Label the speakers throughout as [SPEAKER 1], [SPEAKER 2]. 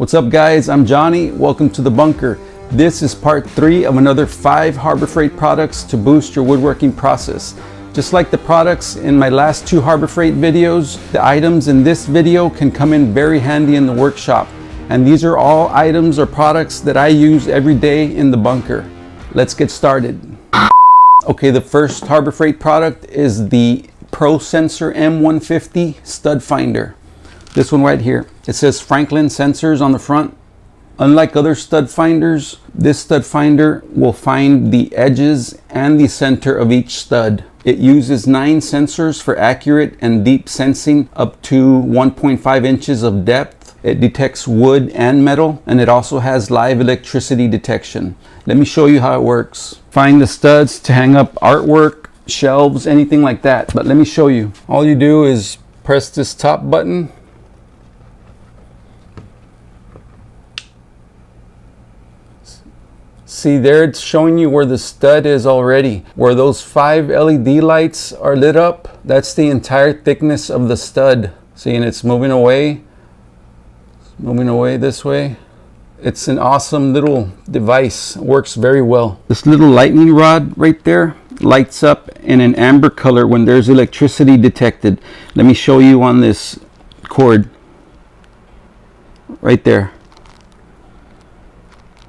[SPEAKER 1] What's up guys, I'm Johnny. Welcome to The Bunker. This is part 3 of another 5 Harbor Freight products to boost your woodworking process. Just like the products in my last 2 Harbor Freight videos, the items in this video can come in very handy in the workshop. And these are all items or products that I use every day in the bunker. Let's get started. Okay, the first Harbor Freight product is the ProSensor M150 stud finder. This one right here. It says Franklin sensors on the front. Unlike other stud finders, this stud finder will find the edges and the center of each stud. It uses 9 sensors for accurate and deep sensing up to 1.5 inches of depth. It detects wood and metal, and it also has live electricity detection. Let me show you how it works. Find the studs to hang up artwork, shelves, anything like that. But let me show you. All you do is press this top button. See there, it's showing you where the stud is already. Where those 5 LED lights are lit up, that's the entire thickness of the stud. See, and it's moving away. It's moving away this way. It's an awesome little device. It works very well. This little lightning rod right there lights up in an amber color when there's electricity detected. Let me show you on this cord. Right there.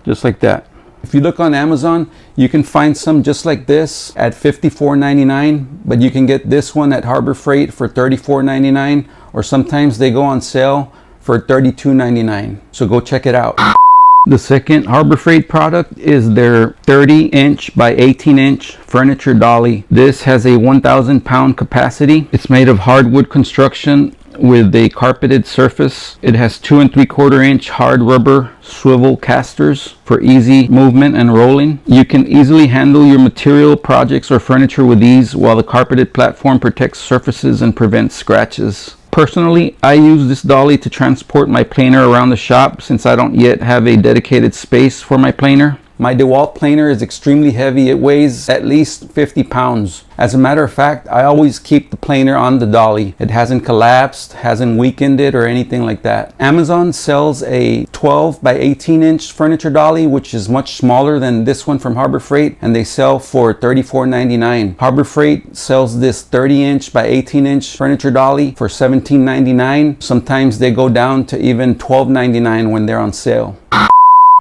[SPEAKER 1] Just like that. If you look on Amazon, you can find some just like this at $54.99, but you can get this one at Harbor Freight for $34.99, or sometimes they go on sale for $32.99. So go check it out. The second Harbor Freight product is their 30-inch by 18-inch furniture dolly. This has a 1,000 pound capacity. It's made of hardwood construction with a carpeted surface. It has 2 3/4 inch hard rubber swivel casters for easy movement and rolling. You can easily handle your material projects or furniture with ease, while the carpeted platform protects surfaces and prevents scratches. Personally, I use this dolly to transport my planer around the shop since I don't yet have a dedicated space for my planer. My DeWalt planer is extremely heavy. It weighs at least 50 pounds. As a matter of fact, I always keep the planer on the dolly. It hasn't collapsed, hasn't weakened it, or anything like that. Amazon sells a 12 by 18 inch furniture dolly, which is much smaller than this one from Harbor Freight, and they sell for $34.99. Harbor Freight sells this 30 inch by 18 inch furniture dolly for $17.99. Sometimes they go down to even $12.99 when they're on sale.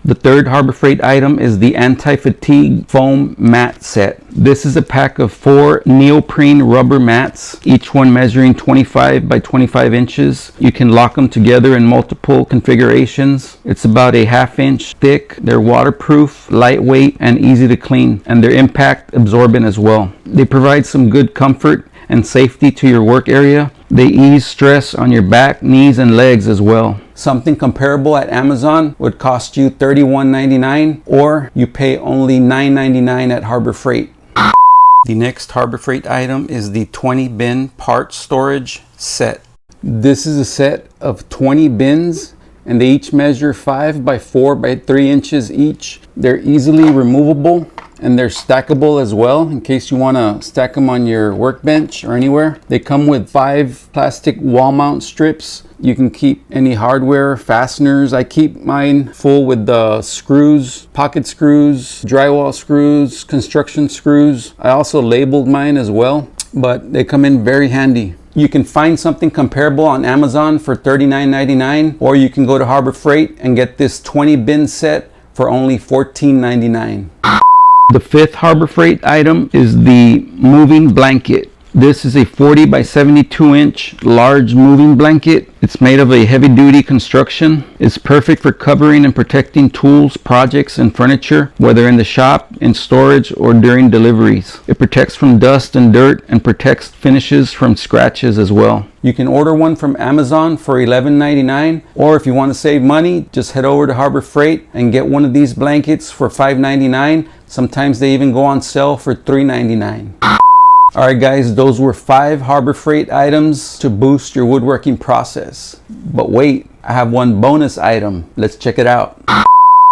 [SPEAKER 1] The third Harbor Freight item is the anti-fatigue foam mat set. This is a pack of 4 neoprene rubber mats, each one measuring 25 by 25 inches. You can lock them together in multiple configurations. It's about a 1/2 inch thick. They're waterproof, lightweight, and easy to clean, and they're impact absorbent as well. They provide some good comfort and safety to your work area. They ease stress on your back, knees, and legs as well. Something comparable at Amazon would cost you $31.99, or you pay only $9.99 at Harbor Freight. The next Harbor Freight item is the 20 bin part storage set. This is a set of 20 bins, and they each measure 5 by 4 by 3 inches each. They're easily removable, and they're stackable as well in case you want to stack them on your workbench or anywhere. They come with 5 plastic wall mount strips. You can keep any hardware, fasteners. I keep mine full with the screws, pocket screws, drywall screws, construction screws. I also labeled mine as well, but they come in very handy. You can find something comparable on Amazon for $39.99, or you can go to Harbor Freight and get this 20 bin set for only $14.99. The fifth Harbor Freight item is the moving blanket. This is a 40 by 72 inch large moving blanket. It's made of a heavy duty construction. It's perfect for covering and protecting tools, projects, and furniture, whether in the shop, in storage, or during deliveries. It protects from dust and dirt and protects finishes from scratches as well. You can order one from Amazon for $11.99, or if you want to save money, just head over to Harbor Freight and get one of these blankets for $5.99. Sometimes they even go on sale for $3.99. Alright guys, those were 5 Harbor Freight items to boost your woodworking process. But wait, I have one bonus item. Let's check it out.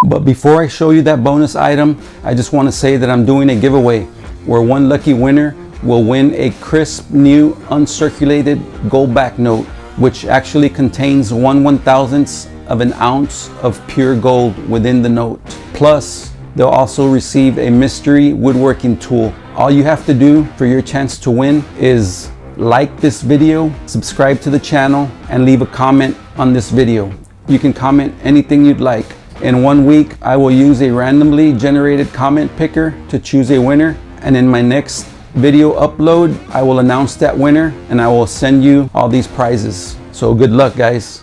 [SPEAKER 1] But before I show you that bonus item, I just want to say that I'm doing a giveaway where one lucky winner will win a crisp new uncirculated gold back note, which actually contains 1/1000th of an ounce of pure gold within the note. Plus, they'll also receive a mystery woodworking tool. All you have to do for your chance to win is like this video, subscribe to the channel, and leave a comment on this video. You can comment anything you'd like. In 1 week, I will use a randomly generated comment picker to choose a winner, and in my next video upload, I will announce that winner and I will send you all these prizes. So good luck, guys.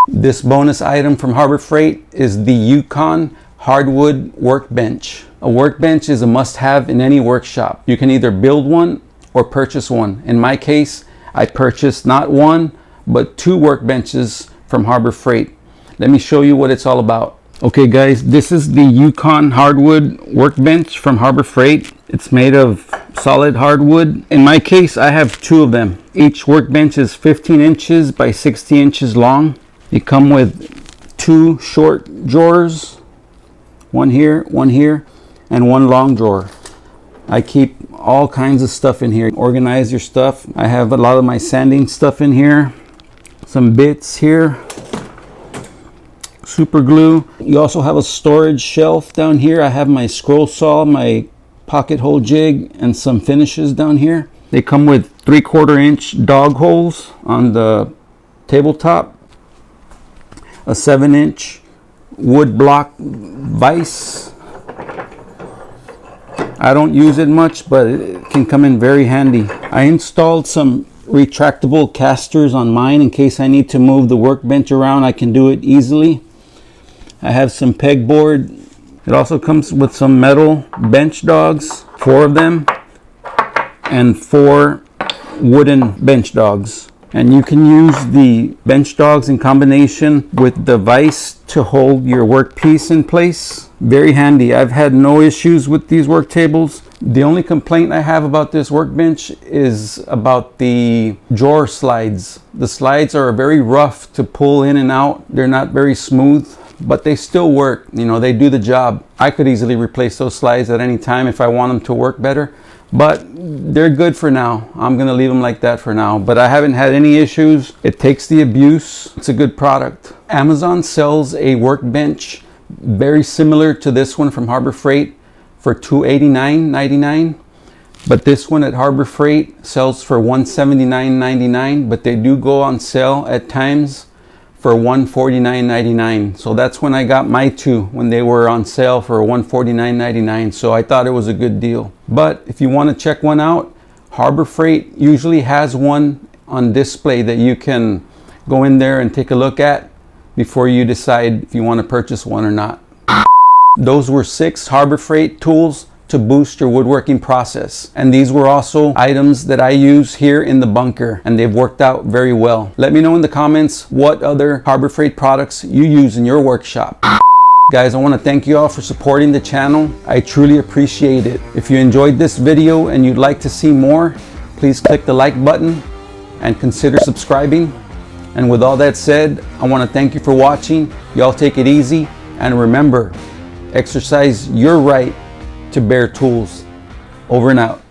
[SPEAKER 1] This bonus item from Harbor Freight is the Yukon Hardwood Workbench. A workbench is a must-have in any workshop. You can either build one or purchase one. In my case, I purchased not one, but 2 workbenches from Harbor Freight. Let me show you what it's all about. Okay guys, this is the Yukon Hardwood Workbench from Harbor Freight. It's made of solid hardwood. In my case, I have 2 of them. Each workbench is 15 inches by 60 inches long. They come with 2 short drawers, one here, and 1 long drawer. I keep all kinds of stuff in here. Organize your stuff. I have a lot of my sanding stuff in here, some bits here, super glue. You also have a storage shelf down here. I have my scroll saw, my pocket hole jig, and some finishes down here. They come with 3/4 inch dog holes on the tabletop, a 7-inch wood block vise. I don't use it much, but it can come in very handy. I installed some retractable casters on mine in case I need to move the workbench around. I can do it easily. I have some pegboard. It also comes with some metal bench dogs, 4 of them, and 4 wooden bench dogs. And you can use the bench dogs in combination with the vise to hold your workpiece in place. Very handy. I've had no issues with these work tables. The only complaint I have about this workbench is about the drawer slides. The slides are very rough to pull in and out. They're not very smooth, but they still work. You know, they do the job. I could easily replace those slides at any time if I want them to work better, but they're good for now. I'm gonna leave them like that for now, but I haven't had any issues. It takes the abuse. It's a good product. Amazon sells a workbench very similar to this one from Harbor Freight for $289.99, but this one at Harbor Freight sells for $179.99, but they do go on sale at times for $149.99. So that's when I got my 2, when they were on sale for $149.99. So I thought it was a good deal. But if you want to check one out, Harbor Freight usually has one on display that you can go in there and take a look at before you decide if you want to purchase one or not. Those were 6 Harbor Freight tools to boost your woodworking process. And these were also items that I use here in the bunker, and they've worked out very well. Let me know in the comments what other Harbor Freight products you use in your workshop. Guys, I want to thank you all for supporting the channel. I truly appreciate it. If you enjoyed this video and you'd like to see more, please click the like button and consider subscribing. And with all that said, I want to thank you for watching. Y'all take it easy, and remember, exercise your right to bear tools. Over and out.